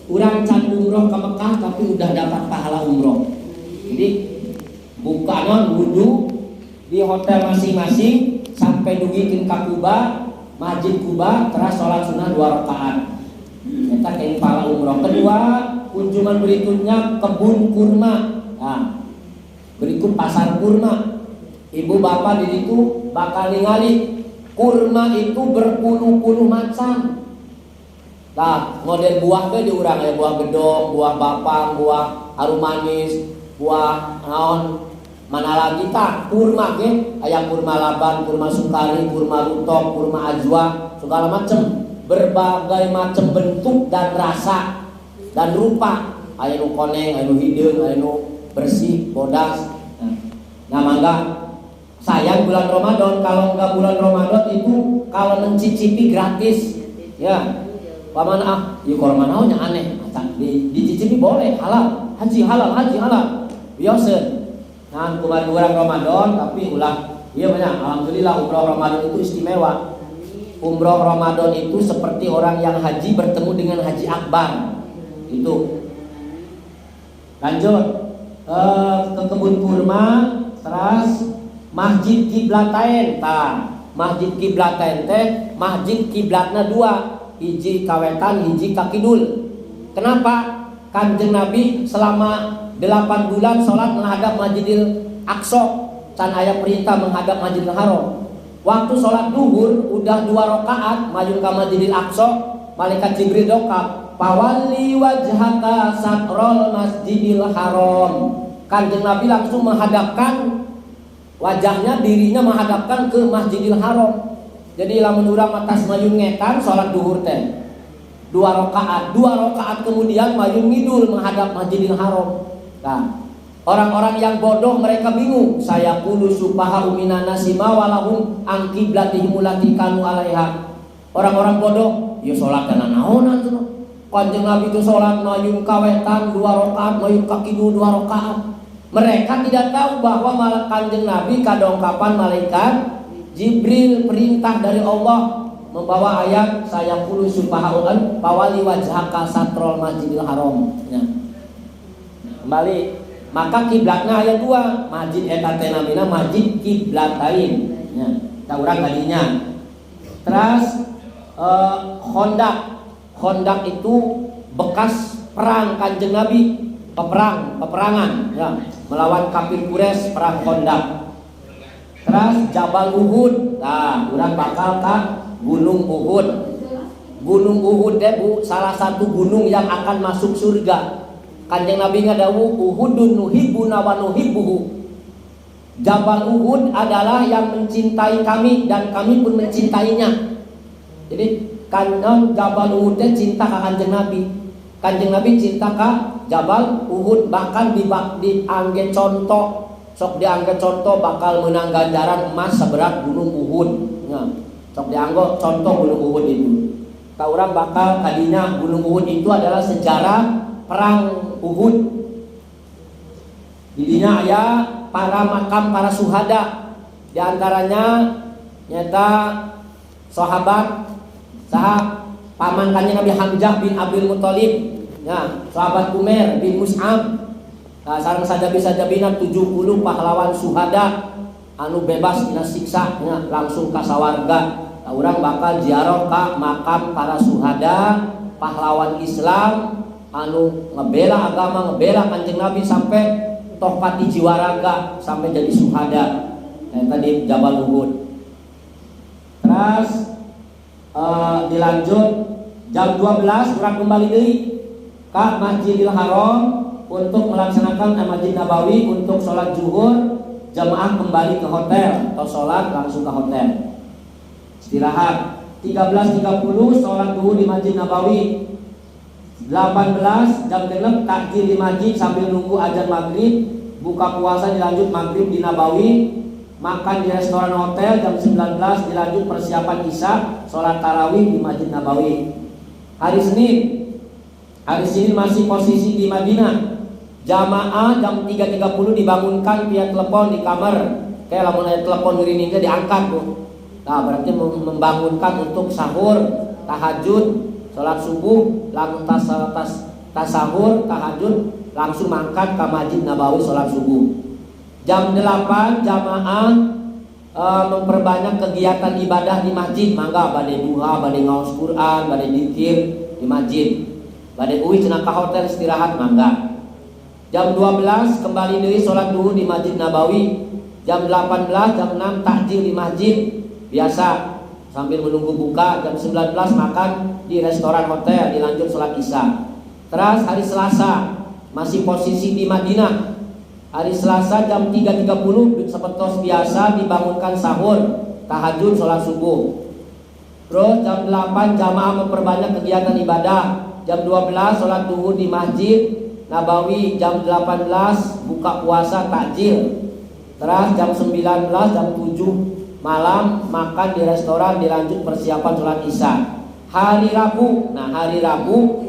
Urang can umroh ke Mekah tapi udah dapat pahala umroh. Jadi buka wudhu di hotel masing-masing sampai dugikeun ka Kuba, Masjid Kuba, terus sholat sunnah 2 rakaat. Eta kayak pahala umroh. Kedua, kunjungan berikutnya kebun kurma. Nah, berikut pasar kurma. Ibu bapak di situ bakal ningali kurma itu berpuluh-puluh macam. Nah, model buah ke diurang ya, buah gedong, buah bapang, buah harum manis, buah naon, mana lagi tak kurma ke, aya kurma laban, kurma sukari, kurma rutok, kurma ajwa, segala macam, berbagai macam bentuk dan rasa dan rupa. Aya nu koneng, aya nu hideung, aya nu bersih, bodas. Nah, mangga sayang bulan Ramadan, kalau enggak bulan Ramadan itu kalau mencicipi gratis. Ya. Paman ieu korma naonnya aneh. Dicicipi boleh, halal. Haji halal. Biasa. Nah, bukan bulan Ramadan tapi ulah ieu banyak. Alhamdulillah umroh Ramadan itu istimewa. Umroh Ramadan itu seperti orang yang haji bertemu dengan haji akbar. Itu. Lanjut ke kebun kurma, terus Masjid Kiblatain. Masjid Kiblatain teh masjid kiblatna 2. Hiji kawetan, hiji ka kidul. Kenapa? Kanjeng Nabi selama 8 bulan sholat menghadap Masjidil Aqsa, can aya perintah menghadap Masjidil Haram. Waktu sholat duhur udah 2 rakaat maju ka Masjidil Aqsa, malaikat Jibril dokap, "Pawalli wajhaka satrol Masjidil Haram." Kanjeng Nabi langsung menghadapkan wajahnya, dirinya menghadapkan ke Masjidil Haram. Jadi lamun urang matas maju ngetan sholat duhur teh 2 rakaat kemudian maju ngidul menghadap Masjidil Haram. Nah, orang-orang yang bodoh mereka bingung. Saya qulu sufaha minan nasi ma walahum an qiblatihim allati kanu 'alaiha. Orang-orang bodoh, ya sholat kana naonan tuh. Kanjeng Nabi itu sholat maju kawetan 2 rakaat, maju ka kidul 2 rakaat. Mereka tidak tahu bahwa malah Kanjeng Nabi kadongkapan malaikat Jibril perintah dari Allah membawa ayat saya qulu subhanallahi pawali wajhaka satrol Masjidil Haram. Ya. Kembali, maka kiblatna ayat 2, masjid eta teh namina Masjid Kiblatain. Ya, ta urang tadinya. Terus Khandaq itu bekas perang Kanjeng Nabi, peperangan ya, melawan kafir Quraisy, perang Khandaq. Terus Jabal Uhud. Nah, urang bakal ka Gunung Uhud. Gunung Uhud teh salah satu gunung yang akan masuk surga. Kanjeng Nabi ngadawuh Uhudun nuhibbuna wa nuhibbuhu. Jabal Uhud adalah yang mencintai kami dan kami pun mencintainya. Jadi kanjeng Jabal Uhud teh cinta ka Kanjeng Nabi. Kanjeng Nabi cinta ka Jabal Uhud, bahkan diangge contoh. Sok dianggap contoh bakal menang ganjaran emas seberat gunung Uhud. Nah, sok dianggap contoh gunung Uhud itu. Ka urang bakal kadinya gunung Uhud itu adalah sejarah perang Uhud. Didinya aya para makam para syuhada. Di antaranya nyata sahabat paman kanjeng Nabi Hamzah bin Abdul Muthalib. Ya, sahabat Umair bin Mus'ab. Nah, sareng sajabina 70 pahlawan syuhada anu bebas dina siksa nya langsung ka sawarga. Urang bakal ziarah ka makam para syuhada pahlawan Islam anu ngebela agama, ngebela Kanjeng Nabi sampai tohpati jiwa raga sampai jadi syuhada. Tadi Jabal Uhud. Terus dilanjut jam 12 urang kembali deui ka Masjidil Haram untuk melaksanakan Masjid Nabawi untuk sholat zuhur. Jamaah kembali ke hotel atau sholat langsung ke hotel. Istirahat 13.30 sholat zuhur di Masjid Nabawi. 18 jam 6 takjil di masjid sambil nunggu azan maghrib. Buka puasa dilanjut maghrib di Nabawi. Makan di restoran hotel jam 19 dilanjut persiapan isya, sholat tarawih di Masjid Nabawi. Hari Senin masih posisi di Madinah. Jamaah jam 3.30 dibangunkan via telepon di kamar. Kayak lamun ada telepon ngirining diangkat tuh. Nah, berarti membangunkan untuk sahur, tahajud, sholat subuh, langsung tasahur, tahajud, langsung mangkat ke Masjid Nabawi sholat subuh. Jam 8 jamaah memperbanyak kegiatan ibadah di masjid. Mangga bade duha, bade ngaos Quran, bade dzikir di masjid. Bade uwi cenah ka hotel istirahat mangga. Jam 12 kembali deui sholat duhur di Masjid Nabawi. Jam 18 jam 6 takjil di masjid biasa sambil menunggu buka. Jam 19 makan di restoran hotel, dilanjut sholat isya. Terus hari Selasa masih posisi di Madinah. Hari Selasa jam 3.30 seperti biasa dibangunkan sahur, tahajud, sholat subuh. Terus jam 8 jamaah memperbanyak kegiatan ibadah. Jam 12 sholat duhur di Masjid Nabawi. Jam 18 buka puasa takjil. Terus jam 19 jam 7 malam makan di restoran, dilanjut persiapan sholat isya. Hari Rabu, nah hari Rabu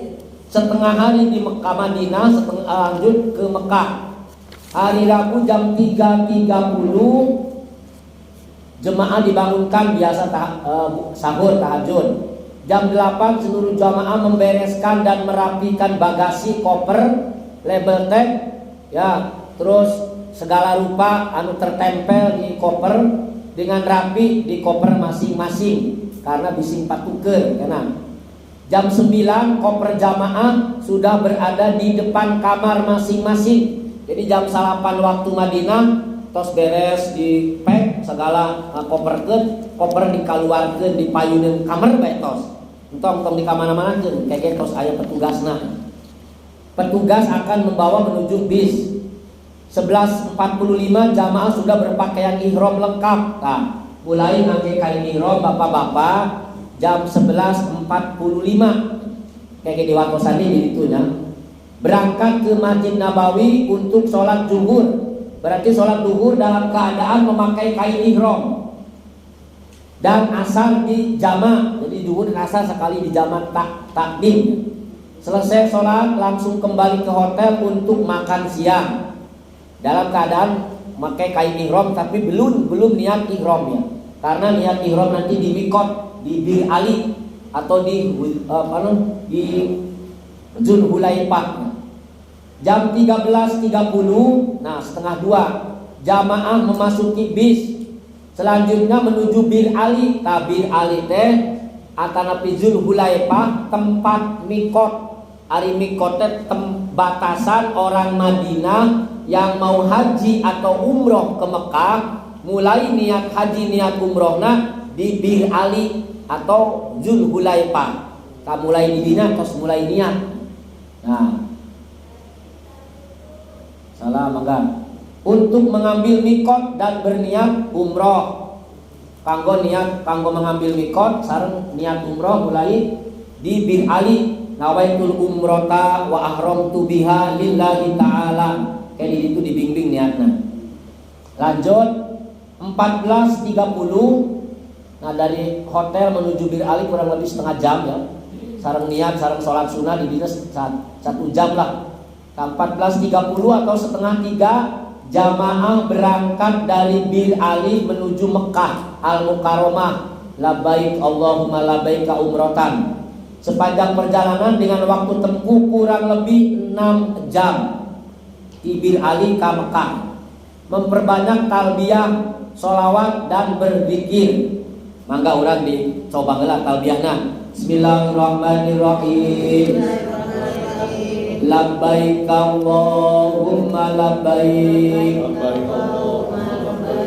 setengah hari di Mekah Madinah, setengah lanjut ke Mekah. Hari Rabu jam 3.30 jemaah dibangunkan biasa sahur tahajud. Jam 8 seluruh jamaah membereskan dan merapikan bagasi, koper, label tag, ya, terus segala rupa anu tertempel di koper dengan rapi di koper masing-masing karena bising patuker karena. Jam 9 koper jamaah sudah berada di depan kamar masing-masing. Jadi jam 8 waktu Madinah tos beres di pack segala koper dikeluarkeun dipayuneun kamar bae tos. Entong di kamana-mana keun keke tos aya petugasna. Petugas akan membawa menuju bis. 11.45 jamaah sudah berpakaian ihram lengkap. Nah, mulai ngangge kain ihram bapak-bapak jam 11.45 kayak di Watosani di itu ya. Berangkat ke Masjid Nabawi untuk sholat zuhur. Berarti sholat zuhur dalam keadaan memakai kain ihram. Dan asar di jama. Jadi zuhur dan asar sekali di jama takdim. Selesai sholat langsung kembali ke hotel untuk makan siang. Dalam keadaan memakai kain ihram tapi belum niat ihram ya. Karena niat ihram nanti di mikot, di Bir Ali atau di Zulhulaifah. Jam 13.30, nah setengah 2 jamaah memasuki bis. Selanjutnya menuju Bir Ali. Bir Ali teh atanapi Zulhulaifah tempat mikot. Ari mikot teh batasan orang Madinah yang mau haji atau umroh ke Mekah. Mulai niat haji niat umrohna di Bir Ali atau Zulhulaifah. Mulai di dina terus mulai niat. Nah, salah mangga untuk mengambil mikot dan berniat umroh. Kanggo mengambil mikot sareng niat umroh mulai di Bir Ali. Nawaitul umrota wa ahramtu biha lillahi ta'ala. Kayak itu dibimbing niatna. Lanjut 14.30. Nah dari hotel menuju Bir Ali kurang lebih setengah jam ya. Sareng niat, sareng sholat sunnah di dinas 1 jam lah. 14.30 atau setengah 3 jamaah berangkat dari Bir Ali menuju Mekah Al-Mukarramah. Labbaik Allahumma labbaik umrotan. Sepanjang perjalanan dengan waktu tempuh kurang lebih 6 jam di Bir Ali ke Mekah. Memperbanyak talbiyah, sholawat dan berzikir. Mangga urang dicoba heula talbiyahna. Bismillahirrahmanirrahim. Labbaik Allahumma labbaik.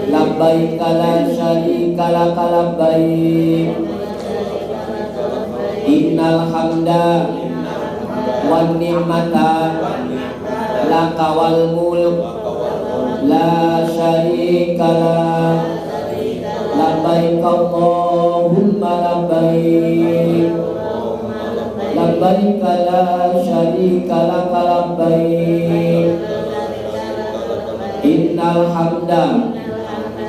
Labbaik la syarika lak labbaik. Innal hamda wan ni'mata laka wal mulk la syarika lak. Labbaik Allahumma labbaik. Labbaik la syarika lak labbaik. Innal hamda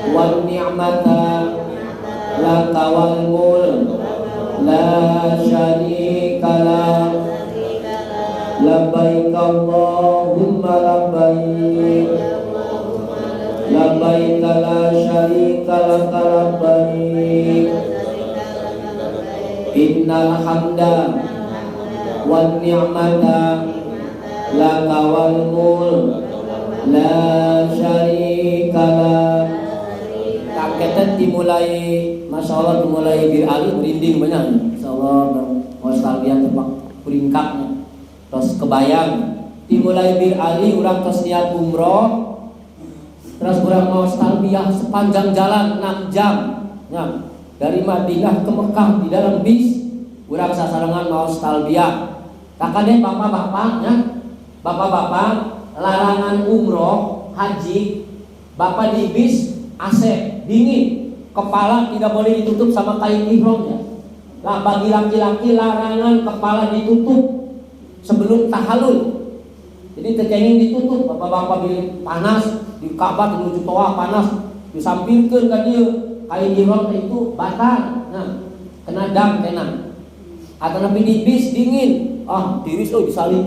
wan ni'mata laka wal mulk la syarika lak. Labbaik Allahumma labbaik. Labbaik la syarika lak labbaik. Innal hamda wan ni'mata laka wal mulk la syarika lak. Kaketan dimulai, Masya Allah dimulai Bir Ali merinding banyak. Masya Allah nostalgia tempat peringkatnya. Terus kebayang dimulai Bir Ali urang tos niat umroh. Terus urang mau talbiyah sepanjang jalan 6 jam. Ya, dari Madinah ke Mekah di dalam bis urang sasarangan mau talbiyah. Kakak bapak-bapaknya, bapak-bapak larangan umroh haji, bapak di bis AC dingin, kepala tidak boleh ditutup sama kain ihramnya. Nah, bagi laki-laki larangan kepala ditutup sebelum tahalul. Jadi tekenging ditutup, bapak-bapak bilang panas di Ka'bah menuju toa panas, disampingkan kan dia kain ihram itu batal. Nah, kena dam kena. Atau nabi di bis dingin, tiris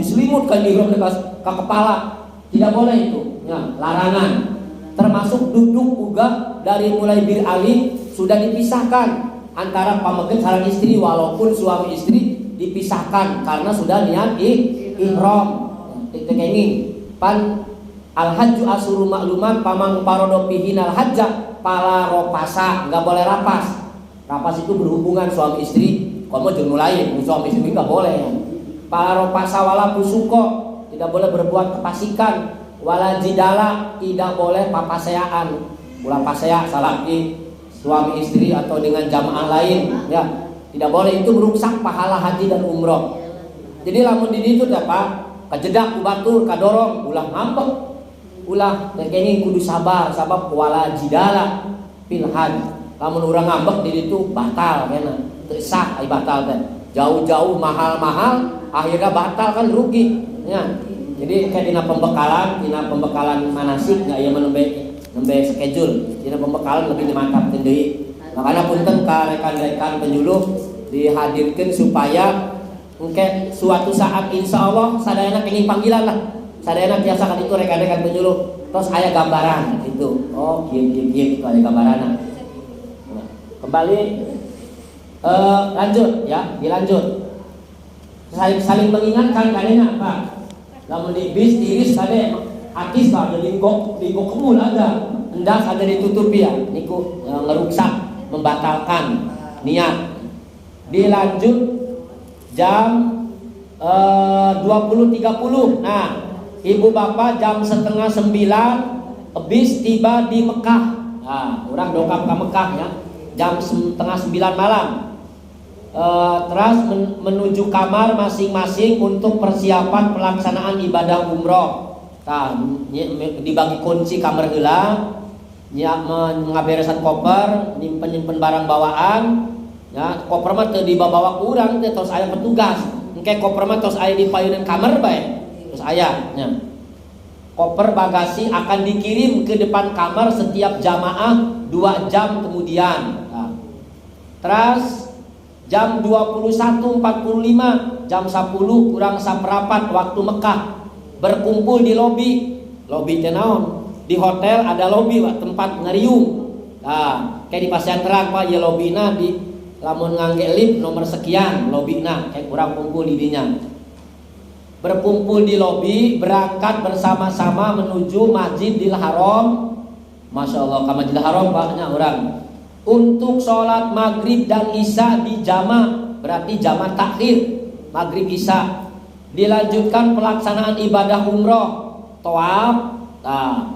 diselimut kain ihram ke kepala. Tidak boleh itu. Ya, larangan. Termasuk duduk juga dari mulai Bir Ali sudah dipisahkan antara pameget sareng istri, walaupun suami istri dipisahkan karena sudah niat ihram. Ini pan al hajju asuru maklumat pamang parodo pihin al hajja pala ropasa, nggak boleh rapas. Rapas itu berhubungan suami istri, kalau jeung lain suami istri nggak boleh. Pala ropasa wala pusuko, tidak boleh berbuat kepasikan. Wala jidala, tidak boleh papaseaan. Ulah pasea salaki suami istri atau dengan jamaah lain, ya. Tidak boleh, itu merusak pahala haji dan umroh. Jadi lamun di ditu apa? Kajedak ku batur, kadorong, ulah ngambek. Ulah kene kudu sabar, sabab wala jidala fil hajj. Lamun urang ngambek di ditu batal kena. Teu sah ai batal teh. Jauh-jauh mahal-mahal akhirnya batal kan rugi, ya. Jadi kayak dina pembekalan manasik nggak ya nembe schedule, dina pembekalan lebih dimantapkeun deui. Makanya punten ka rekan-rekan penyuluh dihadirkan supaya engke suatu saat insya Allah sadayana kenging panggilan lah. Sadayana biasa kan itu rekan-rekan penyuluh terus aya gambaran itu. Oh, kieu itu aya gambaranna. Nah, kembali lanjut ya, dilanjut. Saling mengingatkan kadena apa? Lamun di bis tiris kade atis ada lingkok kemul ada, endas ada ditutupi ya, niku ngerusak, membatalkan niat. Dilanjut jam 20.30. Nah, ibu bapak jam 8:30 bis tiba di Mekah. Nah, orang dongkap ke Mekah ya, jam 8:30 malam. Terus menuju kamar masing-masing untuk persiapan pelaksanaan ibadah umroh. Nah, dibagi kunci kamar heula, ngaberesan koper, nyimpen barang bawaan. Ya, koper mah teu dibawa urang teh, tos aya petugas. Engke koper mah tos aya di payunan kamar bae. Terus aya nya. Koper bagasi akan dikirim ke depan kamar setiap jamaah 2 jam kemudian. Nah, terus jam 21.45, jam 10 kurang saperapat waktu Mekah berkumpul di lobi teh naon? Di hotel ada lobi tempat ngariung. Nah, kayak di Pasir Terang Pak ya lobina di lamun ngangge lift nomor sekian lobina kayak kurang kumpul di dinya. Berkumpul di lobi, berangkat bersama-sama menuju Masjidil Haram. Masya Allah, ke Masjidil Haram Paknya orang untuk sholat maghrib dan isya di jama, berarti jama takhir maghrib isya. Dilanjutkan pelaksanaan ibadah umroh, tawaf,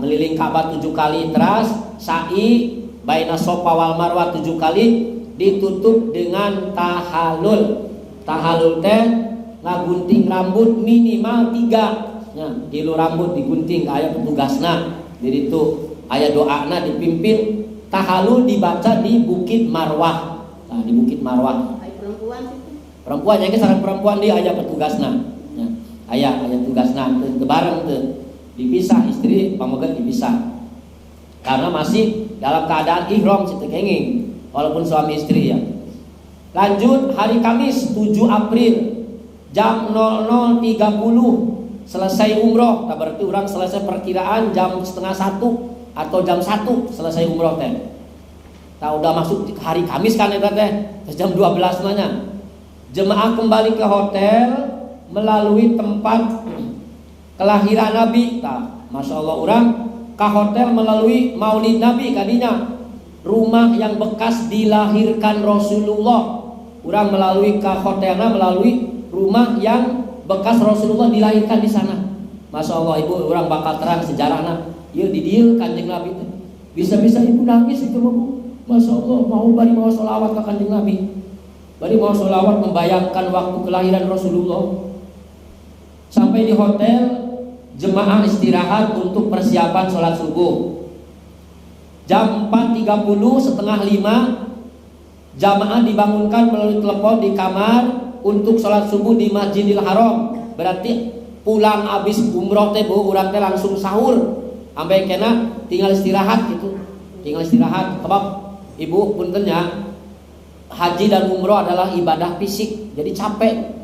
ngeliling Ka'bah 7 kali, terus sa'i baina Safa wal Marwah 7 kali, ditutup dengan tahalul. Tahalul teh ngagunting rambut minimal 3. Ya, dilu rambut digunting aya petugasna. Jadi itu aya doana dipimpin. Tahalul dibaca di Bukit Marwah. Nah, di Bukit Marwah. Perempuan yang sangat perempuan dia aya petugasna. Ya, aya tugasna teu bareng teu. Dipisah istri pamoget dipisah. Karena masih dalam keadaan ihram situ kenging walaupun suami istri ya. Lanjut hari Kamis 7 April jam 00.30 selesai umroh. Nah, berarti orang selesai perkiraan jam 12:30 atau jam 1 selesai umroh teh. Nah, udah masuk hari Kamis kan eta teh. Terus jam 12 nanya. Jemaah kembali ke hotel melalui tempat kelahiran Nabi. Masya Allah, orang ke hotel melalui maulid Nabi kadinya, rumah yang bekas dilahirkan Rasulullah. Orang melalui ke hotelnya melalui rumah yang bekas Rasulullah dilahirkan di sana. Masya Allah, ibu, orang bakal terang sejarahnya. Iya di dia kanjeng Nabi. Bisa-bisa ibu nangis itu, Bu. Masya Allah, mau sholawat ke kanjeng Nabi. Bari mau sholawat membayangkan waktu kelahiran Rasulullah. Sampai di hotel, jemaah istirahat untuk persiapan sholat subuh. Jam 4.30, setengah 5, jamaah dibangunkan melalui telepon di kamar untuk sholat subuh di Masjidil Haram. Berarti pulang habis umroh teh Bu, urang teh langsung sahur. Sampai kena tinggal istirahat gitu. Tinggal istirahat. Sebab ibu puntennya, haji dan umroh adalah ibadah fisik, jadi capek.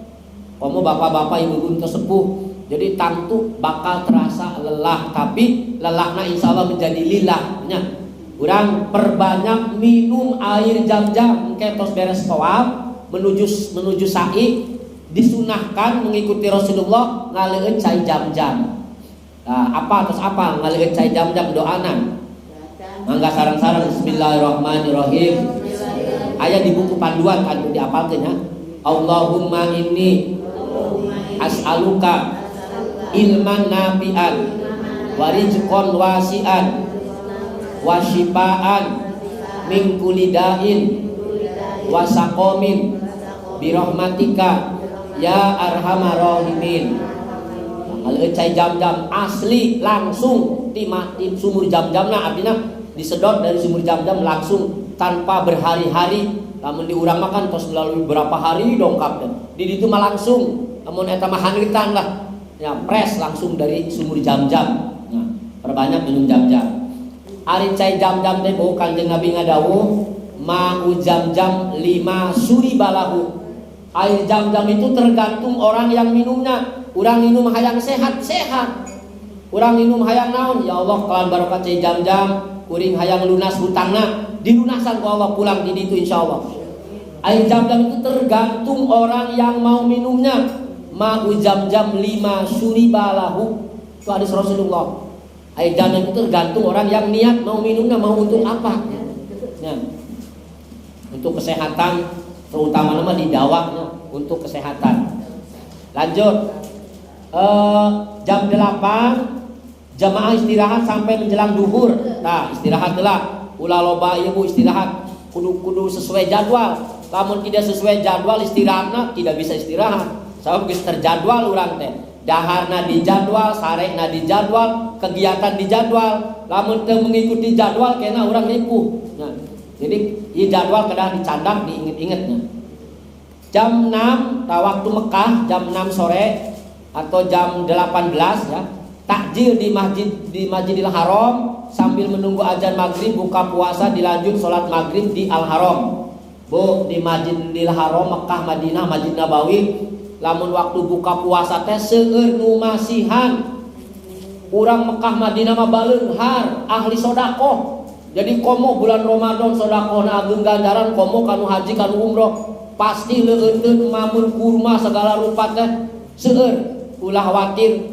Kamu bapak-bapak, ibu-ibu sepuh, jadi tentu bakal terasa lelah. Tapi lelahnya insya Allah menjadi lilahnya. Kurang perbanyak minum air jam-jam, ketos beres tawaf menuju sa'i, disunahkan mengikuti Rasulullah ngaleun cai jam-jam. Nah, apa terus apa ngaleun cai jam-jam doanan. Mangga sarang-sarang bismillahirrahmanirrahim. Ayat di buku panduan kan diapalkeun ya. Allahumma inni as'aluka ilman nafi'an wa rizqan wasi'an wa shifaan min kulli da'in wa saqamin bi rahmatika ya arhamar rahimin. Ngaleun cai jam-jam asli langsung di sumur jam-jamna, artinya disedot dari sumur jam-jam langsung tanpa berhari-hari. Namun diurang makan tos melalui berapa hari dongkap dan di itu mah langsung, namun eta mah hanitan lah ya, pres langsung dari sumur jam-jam. Nah, perbanyak minum jam-jam. Ari cai jam-jam teh bau kanjeng Nabi ngadawuh ma'u jam-jam 5 suri balahu. Air jam-jam itu tergantung orang yang minumnya. Urang minum hayang sehat-sehat, urang minum hayang naon, ya Allah kawan barokah cai jam-jam kuring hayang lunas hutangna, dilunasan ku Allah pulang di ditu insyaallah. Air jam-jam itu tergantung orang yang mau minumnya. Ma'u jam-jam 5 syuribalahu, itu hadis Rasulullah. Air jam-jam itu tergantung orang yang niat mau minumnya, mau untuk apa. Nah, untuk kesehatan, terutama nama di dawaknya untuk kesehatan. Lanjut, jam 8 jamaah istirahat sampai menjelang duhur. Nah, istirahatlah. Ulah loba ieu Bu istirahat kudu sesuai jadwal. Lamun tidak sesuai jadwal istirahatna tidak bisa istirahat. Sabab geus terjadwal urang teh. Daharna dijadwal, sarekna dijadwal, kegiatan dijadwal. Lamun teu mengikuti jadwal kena urang ripuh. Nah, jadi ieu jadwal kedah dicandak diinget-ingetnya. Jam 6 waktu Mekah jam 6 sore atau jam 18 ya. Takjil di Masjidil Haram sambil menunggu azan maghrib, buka puasa, dilanjut sholat maghrib di Al Haram. Bu, di Masjidil Haram Mekah Madinah Masjid Nabawi, lamun waktu buka puasa teh seueur nu masihan. Urang Mekah Madinah mah baleunghar ahli sodaqoh. Jadi komo bulan Ramadan sodaqohna ageung ganjaran, komo kanu haji kanu umroh pasti leueunteun mamun kurma segala rupa teh seueur. Ulah khawatir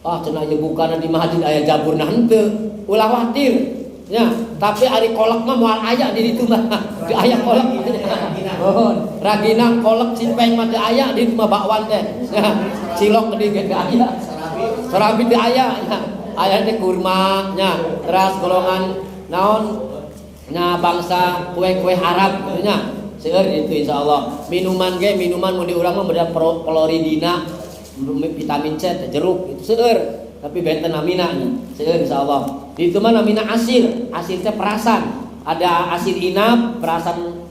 cenah ieu bukana di masjid aya jaburna henteu, ulah khawatir nya. Tapi ari kolak mah moal aya di ditu mah. Di aya kolak. Raginang kolak simpeng mah teu aya di ditu mah bakwan teh. Cilok gede ge aya. Sarabi teu aya. Aya teh kurma nya, teras golongan naon nya bangsa kue-kue Arab nya. Seueur itu insyaallah. Minuman ge minuman mun di urang mah beda kloridina, vitamin C, jeruk itu seueur, tapi benten aminanya seueur insyaallah. Di itu mah namina asir, asir teh perasan. Ada asir inap, perasan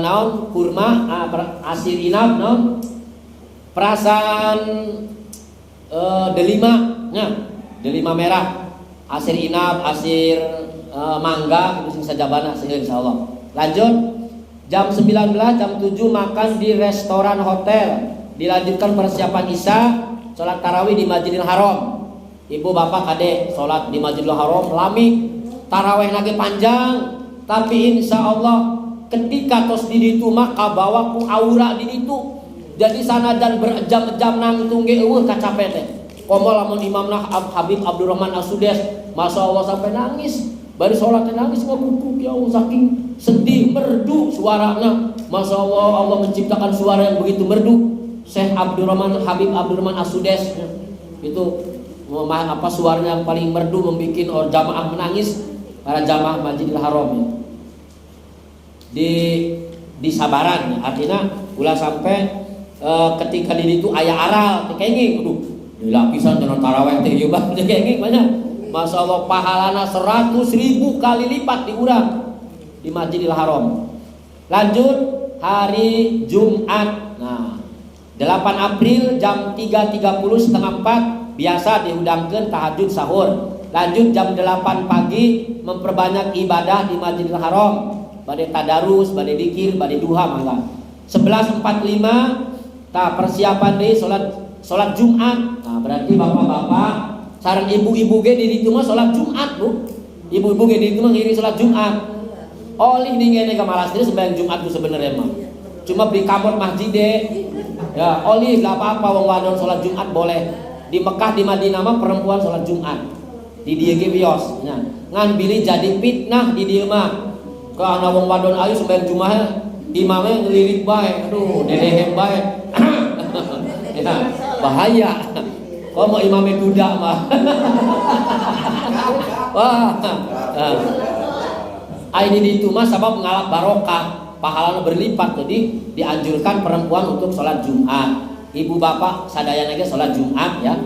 naon kurma, asir inap naon perasan delima nya, delima merah, asir inap, asir mangga itu sing sajabana seueur insyaallah. Lanjut jam 19 jam 7 makan di restoran hotel. Dilanjutkan persiapan isya, sholat tarawih di Masjidil Haram. Ibu bapak kadek sholat di Masjidil Haram lami, tarawih lagi panjang. Tapi insya Allah ketika tos di ditu mah kabawa ku aura di ditu. Jadi sanajan berjam-jam nangtung ge eueuh kacape teh. Komo lamun imamna Habib Abdurrahman As-Sudes, masyaallah sampai nangis. Bari salat teh nangis ngaguguk ya Allah saking sedih merdu suaranya. Masyaallah Allah menciptakan suara yang begitu merdu. Syekh Abdurrahman Habib Abdurrahman As-Sudes itu apa suaranya yang paling merdu membuat jamaah menangis, para jamaah Masjidil Haram ya. Di sabaran artinya ulah sampai ketika di itu aya aral teh kenging aduh lapisan dengan tarawih teh ieu bah teh kenging banyak. Masyaallah pahalana 100.000 kali lipat diurang di Masjidil Haram. Lanjut hari Jumat. Nah, 8 April jam 3.30 setengah 4 biasa diundangkeun tahajud sahur. Lanjut jam 8 pagi memperbanyak ibadah di Masjidil Haram. Bade tadarus, bade dzikir, bade duha mangga. 11.45 tah persiapan deui salat Jumat. Nah, berarti bapak-bapak sareng ibu-ibu ge di ditu mah salat Jumat, Bu. Ibu-ibu ge di ditu mah ngiri salat Jumat. Olih dingene ka Malastri sembahyang Jumat tuh sebenarnya mah. Cuma beli kamar masjid deh. Ya, olih enggak apa-apa wong wadon salat Jumat boleh. Di Mekah di Madinah mah perempuan salat Jumat. Di dieu ge bios. Nya, ngan bilih jadi fitnah di dieu mah. Ka ana wong wadon ayu sembahyang Jumat imamnya ngelirik bae. Aduh, dedehem bae. Ya, bahaya. Kok mau imamnya kuda mah. Wah. Ini di itu mah sabab ngalap barokah, pahalana berlipat. Jadi dianjurkan perempuan untuk sholat Jumat. Ibu bapak sadayana ge sholat Jumat ya.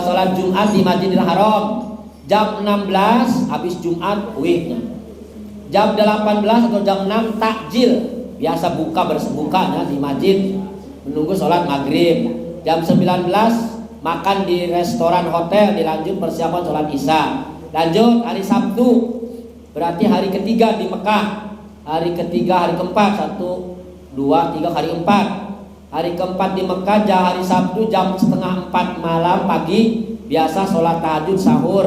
Sholat Jumat di Masjidil Haram jam 16 habis Jumat wihnya. Jam 18 atau jam 6 takjil. Biasa buka bersebukanya di masjid menunggu sholat maghrib. Jam 19 makan di restoran hotel, dilanjut persiapan sholat isya. Lanjut hari Sabtu, berarti hari ketiga di Mekah. Hari ketiga, hari keempat, 1, 2, 3, hari keempat. Hari keempat di Mekah, hari Sabtu jam setengah 4 malam pagi biasa sholat tahajud sahur.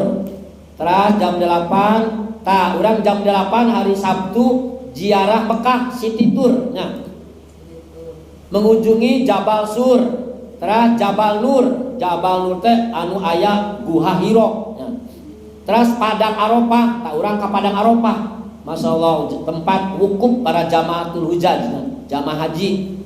Terus jam 8, orang jam 8 hari Sabtu ziarah Mekah City Tour. Nah, mengunjungi Jabal Sur, terus Jabal Nur. Jabal Nur teh anu aya Guha Hiro. Ya. Terus Padang Arafah, tak urang ka Padang Arafah. Masyaallah tempat wukuf para jamaatul hujaj, jamaah haji.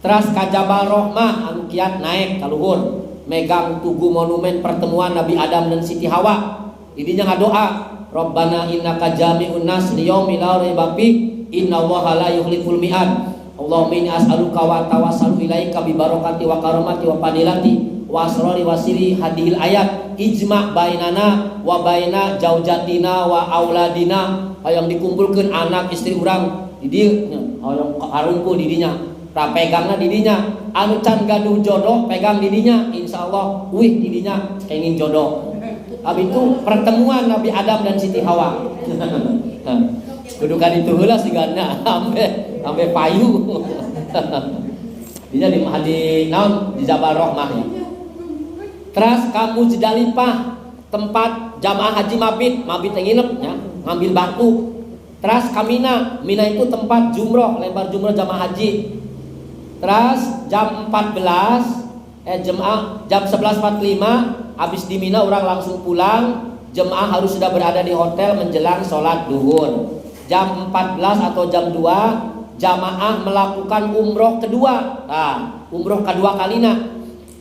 Terus ka Jabal Rahmah anu kiat naik ka luhur, megang tugu monumen pertemuan Nabi Adam dan Siti Hawa. Didinya ngadoa, Rabbana innaka jami'un nas liyaumin la raiba fihi innallaha la yukhliful mi'ad. Allahumma inni as'aluka wa tawassalu ilaika bi barakati wa karamati wa fadilati wa asrari wa siri hadhil ayat ijma' bainana wa baina jaujatina wa auladina. Hayang dikumpulkeun anak istri urang di dieu hayang harungkul di dinya ta pegangna di dinya anu can gaduh jodoh pegang di dinya insyaallah wih di dinya kenging jodoh. Habis itu pertemuan Nabi Adam dan Siti Hawa. Kudukan itu heula sigana ambe payu. Dinya di naon di Jabal Rahmah. Terus kamu Muzdalifah tempat jamaah haji mabit yang nginep ya, ngambil batu. Terus ka Mina itu tempat jumroh, lebar jumroh jamaah haji. Terus jam 14 jam 11.45 habis di Mina orang langsung pulang. Jemaah harus sudah berada di hotel menjelang sholat duhur. Jam 14 atau jam 2 jamaah melakukan umroh kedua. Nah, umroh kedua kalina.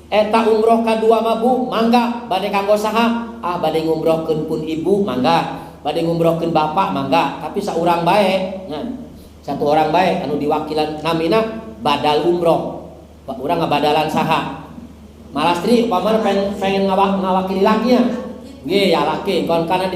Eta umroh kedua mah Bu, mangga bade kanggo saha? Bade ngumrohkeun pun ibu mangga, bade ngumrohkeun bapak mangga, tapi saurang bae. Nah, satu orang bae anu diwakilan namina badal umroh. Urang ngabadalan saha? Malastri upamana pengen ngawakili lakinya. Nggih ya laki, kon kana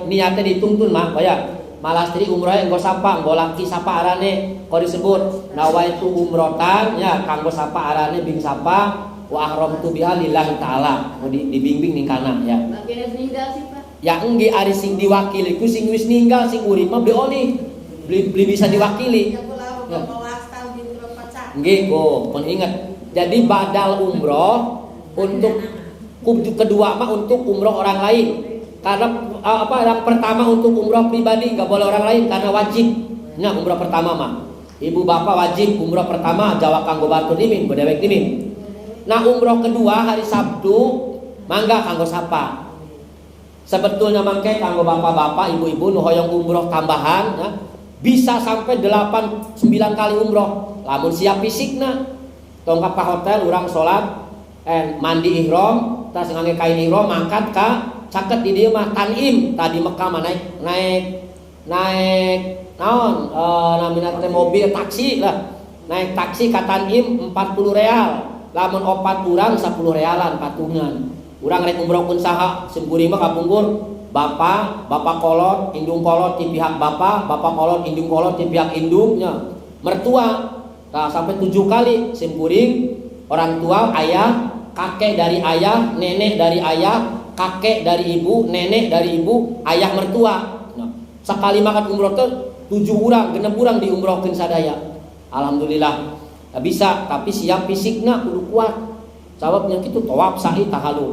niatnya dituntun mah baya. Malastri umroh enggo sapa, enggo laki sapa arane kok disebut nawaitu umrotan ya kanggo sapa arane bing sapa wa ahramtu biha lillahi taala. Dibimbing ning kana ya. Bagian ninggal sih Pak. Ya engge ari sing diwakili ku sing wis ninggal sing urip mah beli bisa diwakili. Ya. Nggih kok, pun ingat. Jadi badal umroh untuk kedua mah untuk umroh orang lain. Karena yang pertama untuk umroh pribadi nggak boleh orang lain karena wajib. Nah umroh pertama mah. Ibu bapak wajib umroh pertama Jawa kanggo batur dimin, bedewek dimin. Nah umroh kedua hari Sabtu mangga kanggo sapa. Sebetulnya mangke kanggo bapak-bapak, ibu-ibu nu hoyong umroh tambahan ya, bisa sampai 8-9 kali umroh. Lamun siap fisikna, tong ka hotel urang salat mandi ihram, tas ngangge kain ihram mangkat ka caket di dieu mah tanim, tadi Mekah mah naik naon namina teh mobil taksi lah. Naik taksi ka Tanim 40 real. Lamun 4 urang 10 realan patungan. Urang rek umrohkeun saha simkuring mah kapungkur bapak kolot, indung kolot di pihak bapak kolot, indung kolot di pihak indungnya. Mertua nah, sampai 7 kali simkuring orang tua, ayah, kakek dari ayah, nenek dari ayah, kakek dari ibu, nenek dari ibu, ayah mertua. Nah, sekali makan umroh teh 7 urang, 6 urang diumrohkeun sadaya. Alhamdulillah. Nah, bisa, tapi siap fisikna kudu kuat. Sababnya kitu tawaf sa'i tahalul,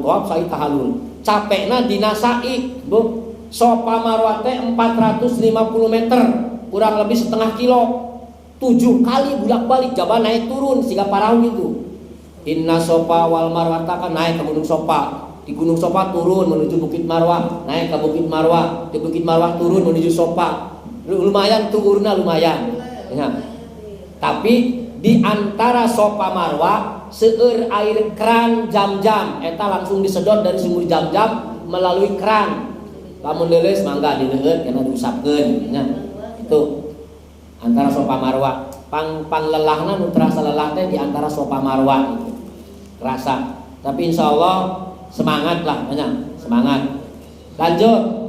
capekna dina sa'i, Bu. Sofa Marwah teh 450 meter, kurang lebih setengah kilo. 7 kali bolak-balik jaban naik turun siga parahu itu. Inna Sofa wal Marwah kan naik ke Gunung Sofa. Di Gunung Sofa turun menuju Bukit Marwah, naik ke Bukit Marwah, di Bukit Marwah turun menuju Sofa. Lumayan turunnya lumayan. Ya. Tapi di antara Sofa Marwah seueur air keran jam-jam eta langsung disedot dari sumur jam-jam melalui keran. Lamun leuleus mangga dileueut kana diusapkeun. Nya. Itu antara Sofa Marwah. Pang lelahna nu terasa lelah teh di antara Sofa Marwah itu. Kerasa. Tapi insyaallah semangat lah, semangat. Lanjut.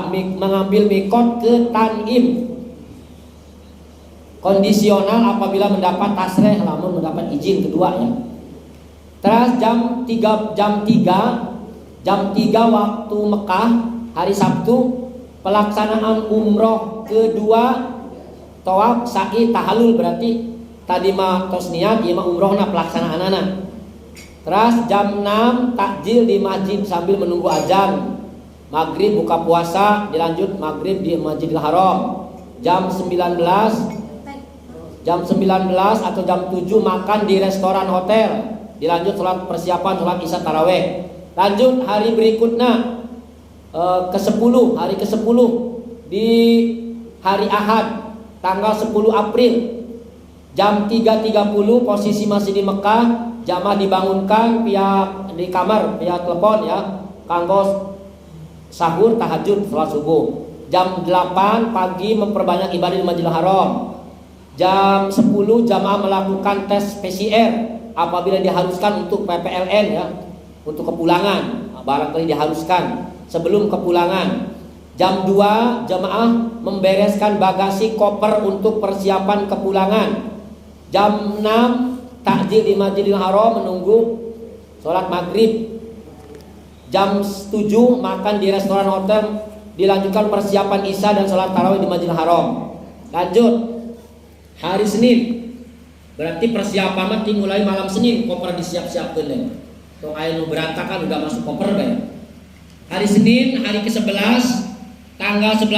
Mengambil mikot ke Tanim. Kondisional apabila mendapat tasreh, lamun mendapat izin kedua ya. Terus jam 3 waktu Mekah hari Sabtu pelaksanaan umroh kedua tawaf sa'i tahalul, berarti tadi mah tos niat ieu mah umrohna pelaksanaanana. Terus jam 6 takjil di masjid sambil menunggu azan. Maghrib buka puasa, dilanjut maghrib di Masjidil Haram. Jam 19 atau jam 7 makan di restoran hotel. Dilanjut persiapan sholat isya taraweh. Lanjut hari berikutnya ke-10, hari ke-10 di hari Ahad tanggal 10 April jam 3.30 posisi masih di Mekah. Jamaah dibangunkan pihak di kamar, pihak telepon ya, kanggo sahur tahajud sholat subuh. Jam 8 pagi memperbanyak ibadah di Masjidil Haram. Jam 10 jamaah melakukan tes PCR apabila diharuskan untuk PPLN ya, untuk kepulangan. Barangkali diharuskan sebelum kepulangan. Jam 2 jamaah membereskan bagasi koper untuk persiapan kepulangan. Jam 6 takjil di Masjidil Haram menunggu sholat maghrib. Jam 7 makan di restoran hotel, dilanjutkan persiapan isya dan sholat tarawih di Masjidil Haram. Lanjut hari Senin, berarti persiapan dimulai malam Senin, koper disiap-siapkan deh. Tong aya nu berantakan udah masuk koper bae. Hari Senin hari ke-11 tanggal 11